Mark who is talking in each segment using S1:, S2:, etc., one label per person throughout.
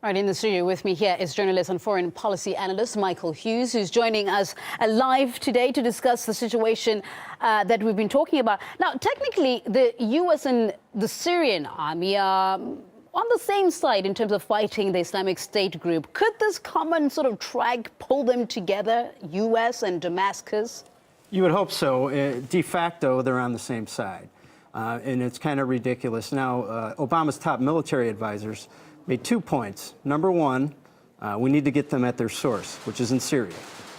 S1: Right, in the studio with me here is journalist and foreign policy analyst Michael Hughes, who's joining us live today to discuss the situation that we've been talking about. Now, technically, the U.S. and the Syrian army are on the same side in terms of fighting the Islamic State group. Could this common sort of track pull them together, U.S. and Damascus?
S2: You would hope so. De facto, they're on the same side. And it's kind of ridiculous. Now, Obama's top military advisors made 2 points. Number one, we need to get them at their source, which is in Syria.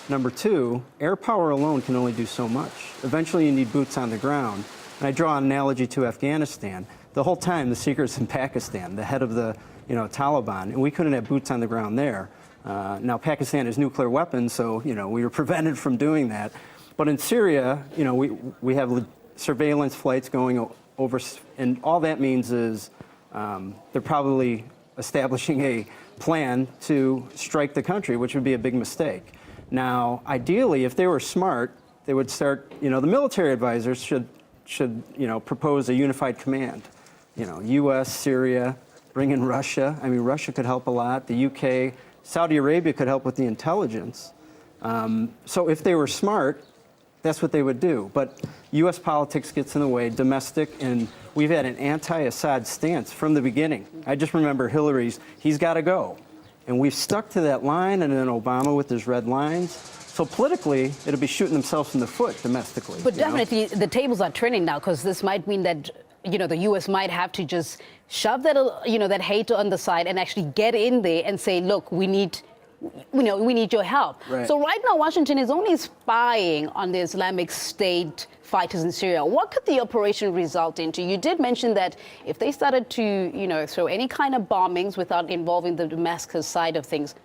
S2: Number two, air power alone can only do so much. Eventually, you need boots on the ground. And I draw an analogy to Afghanistan. The whole time, the secret's in Pakistan, the head of the Taliban, and we couldn't have boots on the ground there. Now, Pakistan has nuclear weapons, so we were prevented from doing that. But in Syria, we have surveillance flights going over, and all that means is they're probably establishing a plan to strike the country, which would be a big mistake. Now, ideally, if they were smart, they would start, the military advisors should propose a unified command. U.S., Syria, bring in Russia. I mean, Russia could help a lot. The UK, Saudi Arabia could help with the intelligence. So if they were smart, that's what they would do. But U.S. politics gets in the way, domestic, and we've had an anti-Assad stance from the beginning. I just remember Hillary's, he's got to go. And we've stuck to that line, and then Obama with his red lines. So politically, it'll be shooting themselves in the foot domestically.
S1: But definitely the tables are turning now, because this might mean that, the U.S. might have to just shove that, that hate on the side and actually get in there and say, look, we need your help.
S2: Right.
S1: So right now, Washington is only spying on the Islamic State fighters in Syria. What could the operation result into? You did mention that if they started to, throw any kind of bombings without involving the Damascus side of things,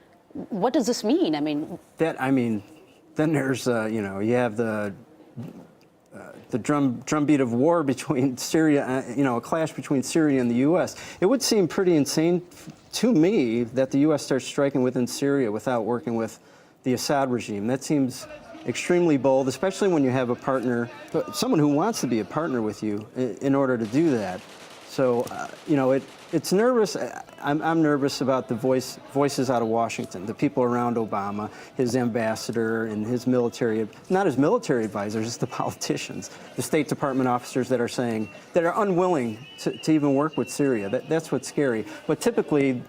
S1: what does this mean?
S2: Then there's, you have the drumbeat of war between Syria, a clash between Syria and the U.S. It would seem pretty insane to me that the U.S. starts striking within Syria without working with the Assad regime. That seems extremely bold, especially when you have a partner, someone who wants to be a partner with you in order to do that. So, it's nervous. I'm nervous about the voices out of Washington, the people around Obama, his ambassador and his military, not his military advisors, it's the politicians, the State Department officers that are unwilling to even work with Syria. That's what's scary. But typically,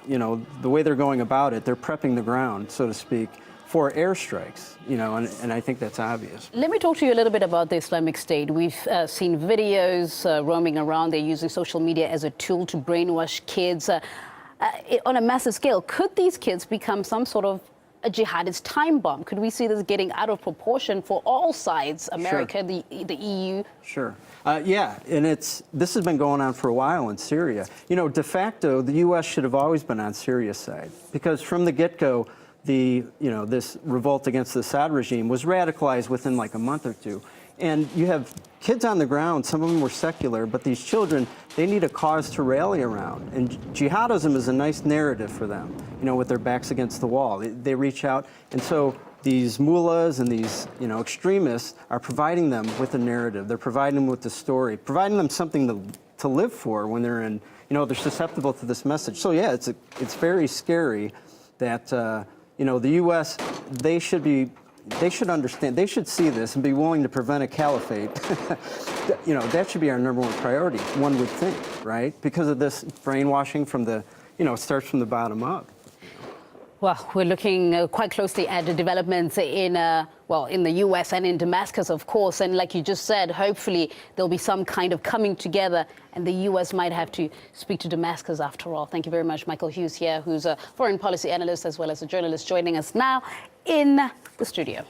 S2: the way they're going about it, they're prepping the ground, so to speak, for airstrikes, and I think that's obvious.
S1: Let me talk to you a little bit about the Islamic State. We've seen videos roaming around. They're using social media as a tool to brainwash kids on a massive scale. Could these kids become some sort of a jihadist time bomb? Could we see this getting out of proportion for all sides, America, sure. the EU?
S2: Sure. Yeah, and this has been going on for a while in Syria. De facto, the U.S. should have always been on Syria's side, because from the get-go, this revolt against the Assad regime was radicalized within like a month or two. And you have kids on the ground, some of them were secular, but these children, they need a cause to rally around. And jihadism is a nice narrative for them, with their backs against the wall. They reach out, and so these mullahs and these, extremists are providing them with a narrative. They're providing them with the story, providing them something to live for when they're in, they're susceptible to this message. So yeah, it's very scary that, the U.S., they should understand, they should see this and be willing to prevent a caliphate. That should be our number one priority, one would think, right? Because of this brainwashing from it starts from the bottom up.
S1: Well, we're looking quite closely at the developments in the U.S. and in Damascus, of course. And like you just said, hopefully there'll be some kind of coming together, and the U.S. might have to speak to Damascus after all. Thank you very much, Michael Hughes here, who's a foreign policy analyst as well as a journalist, joining us now in the studio.